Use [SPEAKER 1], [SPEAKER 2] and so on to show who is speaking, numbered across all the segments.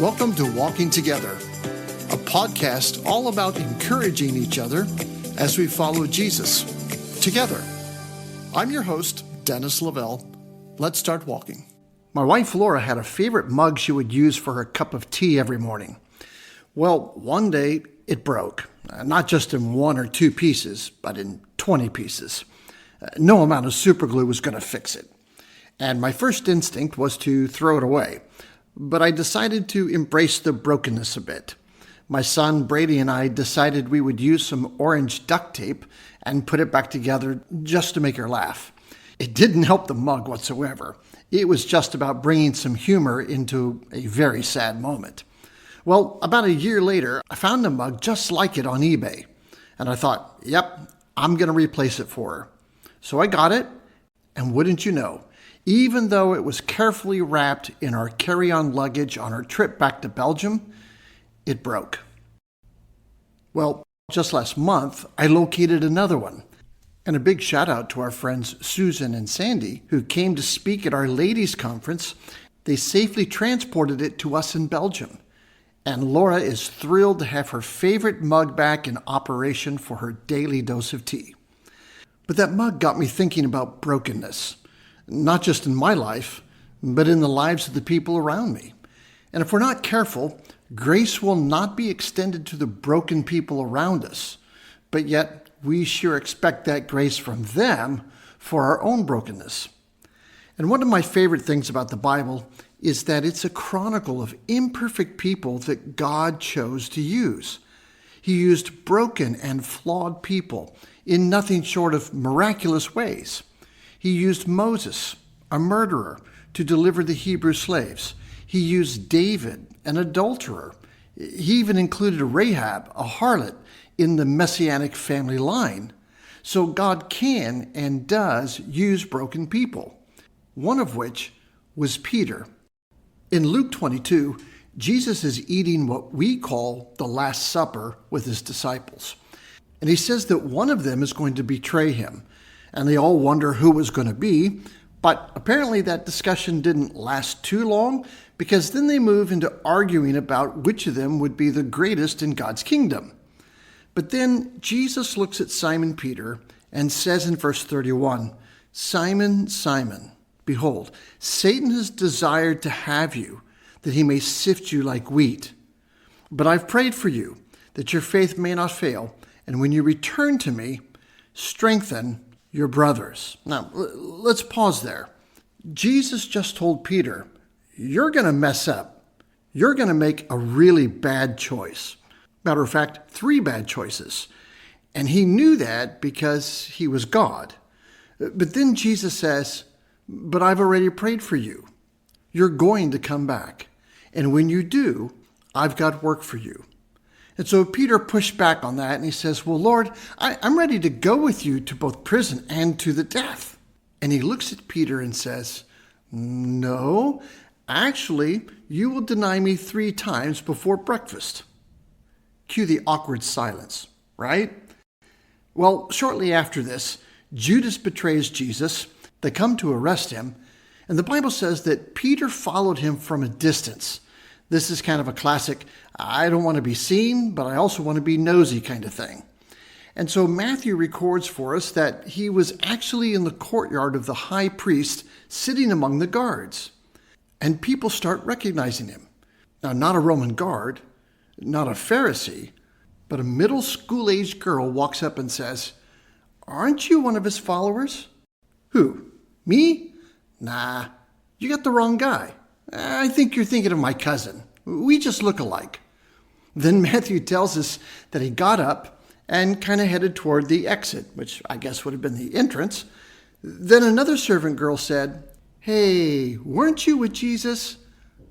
[SPEAKER 1] Welcome to Walking Together, a podcast all about encouraging each other as we follow Jesus together. I'm your host, Dennis Lavelle. Let's start walking. My wife Laura had a favorite mug she would use for her cup of tea every morning. Well, one day it broke, not just in one or two pieces, but in 20 pieces. No amount of super glue was going to fix it. And my first instinct was to throw it away. But I decided to embrace the brokenness a bit. My son Brady and I decided we would use some orange duct tape and put it back together just to make her laugh. It didn't help the mug whatsoever. It was just about bringing some humor into a very sad moment. Well, about a year later, I found a mug just like it on eBay. And I thought, yep, I'm going to replace it for her. So I got it, and wouldn't you know, even though it was carefully wrapped in our carry-on luggage on our trip back to Belgium, it broke. Well, just last month, I located another one. And a big shout out to our friends Susan and Sandy, who came to speak at our ladies' conference. They safely transported it to us in Belgium. And Laura is thrilled to have her favorite mug back in operation for her daily dose of tea. But that mug got me thinking about brokenness, not just in my life, but in the lives of the people around me. And if we're not careful, grace will not be extended to the broken people around us, but yet we sure expect that grace from them for our own brokenness. And one of my favorite things about the Bible is that it's a chronicle of imperfect people that God chose to use. He used broken and flawed people in nothing short of miraculous ways. He used Moses, a murderer, to deliver the Hebrew slaves. He used David, an adulterer. He even included Rahab, a harlot, in the messianic family line. So God can and does use broken people, one of which was Peter. In Luke 22, Jesus is eating what we call the Last Supper with his disciples. And he says that one of them is going to betray him. And they all wonder who it was going to be. But apparently that discussion didn't last too long, because then they move into arguing about which of them would be the greatest in God's kingdom. But then Jesus looks at Simon Peter and says in verse 31, "Simon, Simon, behold, Satan has desired to have you, that he may sift you like wheat. But I've prayed for you, that your faith may not fail, and when you return to me, strengthen your brothers." Now, let's pause there. Jesus just told Peter, you're going to mess up. You're going to make a really bad choice. Matter of fact, 3 bad choices. And he knew that because he was God. But then Jesus says, but I've already prayed for you. You're going to come back. And when you do, I've got work for you. And so Peter pushed back on that and he says, well, Lord, I'm ready to go with you to both prison and to the death. And he looks at Peter and says, no, actually, you will deny me 3 times before breakfast. Cue the awkward silence, right? Well, shortly after this, Judas betrays Jesus. They come to arrest him. And the Bible says that Peter followed him from a distance. This is kind of a classic, I don't want to be seen, but I also want to be nosy kind of thing. And so Matthew records for us that he was actually in the courtyard of the high priest, sitting among the guards. And people start recognizing him. Now, not a Roman guard, not a Pharisee, but a middle school-aged girl walks up and says, aren't you one of his followers? Who? Me? Nah, you got the wrong guy. I think you're thinking of my cousin. We just look alike. Then Matthew tells us that he got up and kind of headed toward the exit, which I guess would have been the entrance. Then another servant girl said, hey, weren't you with Jesus?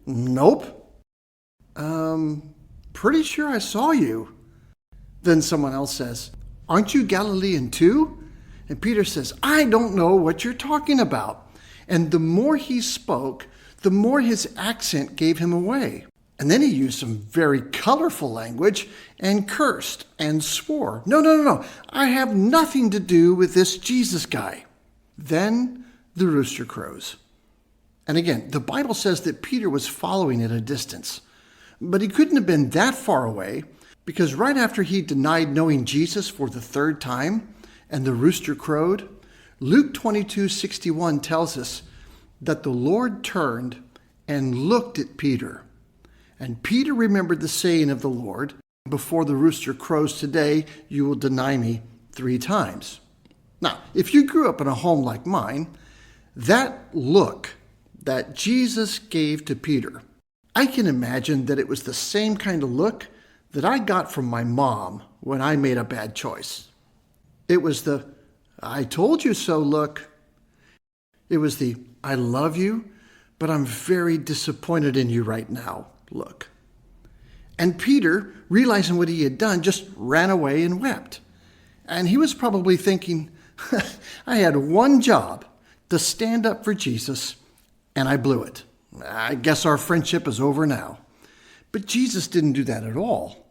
[SPEAKER 1] Nope. Pretty sure I saw you. Then someone else says, aren't you Galilean too? And Peter says, I don't know what you're talking about. And the more he spoke, the more his accent gave him away. And then he used some very colorful language and cursed and swore. No. I have nothing to do with this Jesus guy. Then the rooster crows. And again, the Bible says that Peter was following at a distance. But he couldn't have been that far away, because right after he denied knowing Jesus for the third time and the rooster crowed, Luke 22:61 tells us that the Lord turned and looked at Peter. And Peter remembered the saying of the Lord, "Before the rooster crows today, you will deny me 3 times." Now, if you grew up in a home like mine, that look that Jesus gave to Peter, I can imagine that it was the same kind of look that I got from my mom when I made a bad choice. It was the "I told you so" look. It was the "I love you, but I'm very disappointed in you right now" look. And Peter, realizing what he had done, just ran away and wept. And he was probably thinking, I had one job, to stand up for Jesus, and I blew it. I guess our friendship is over now. But Jesus didn't do that at all.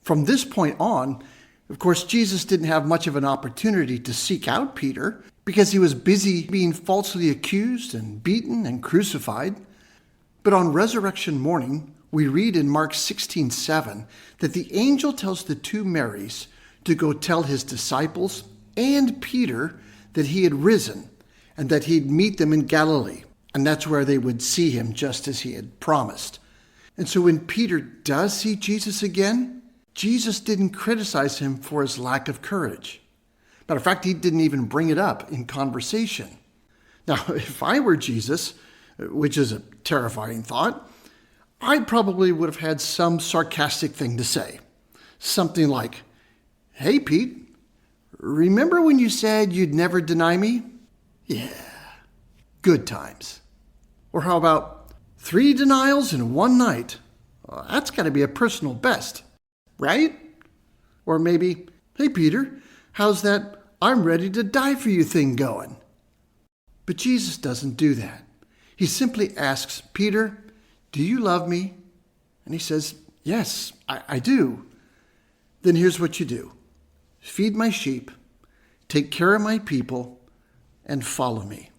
[SPEAKER 1] From this point on, of course, Jesus didn't have much of an opportunity to seek out Peter because he was busy being falsely accused and beaten and crucified. But on resurrection morning, we read in Mark 16:7 that the angel tells the 2 Marys to go tell his disciples and Peter that he had risen and that he'd meet them in Galilee. And that's where they would see him just as he had promised. And so when Peter does see Jesus again, Jesus didn't criticize him for his lack of courage. Matter of fact, he didn't even bring it up in conversation. Now, if I were Jesus, which is a terrifying thought, I probably would have had some sarcastic thing to say. Something like, "Hey, Pete, remember when you said you'd never deny me? Yeah, good times." Or how about 3 denials in one night? Well, that's got to be a personal best, right? Or maybe, "Hey, Peter, how's that 'I'm ready to die for you' thing going?" But Jesus doesn't do that. He simply asks, "Peter, do you love me?" And he says, "Yes, I do." "Then here's what you do. Feed my sheep, take care of my people, and follow me."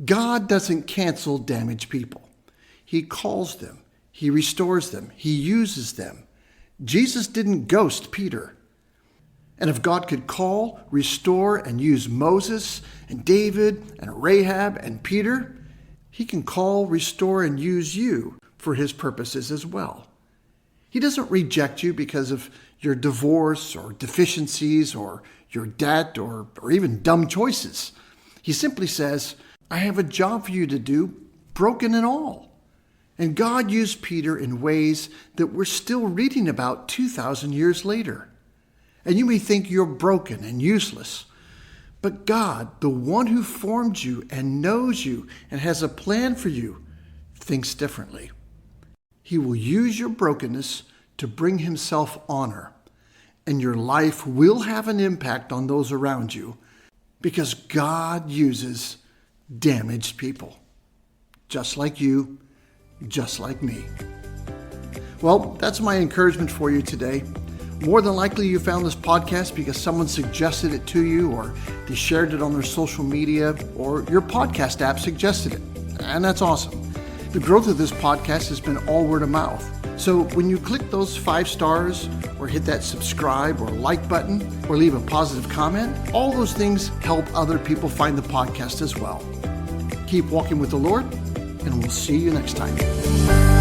[SPEAKER 1] God doesn't cancel damaged people. He calls them. He restores them. He uses them. Jesus didn't ghost Peter. And if God could call, restore, and use Moses and David and Rahab and Peter, he can call, restore, and use you for his purposes as well. He doesn't reject you because of your divorce or deficiencies or your debt or even dumb choices. He simply says, "I have a job for you to do, broken and all." And God used Peter in ways that we're still reading about 2,000 years later. And you may think you're broken and useless. But God, the one who formed you and knows you and has a plan for you, thinks differently. He will use your brokenness to bring himself honor. And your life will have an impact on those around you because God uses damaged people. Just like you, just like me. Well, that's my encouragement for you today. More than likely you found this podcast because someone suggested it to you, or they shared it on their social media, or your podcast app suggested it. And that's awesome. The growth of this podcast has been all word of mouth. So when you click those 5 stars or hit that subscribe or like button or leave a positive comment, all those things help other people find the podcast as well. Keep walking with the Lord, and we'll see you next time.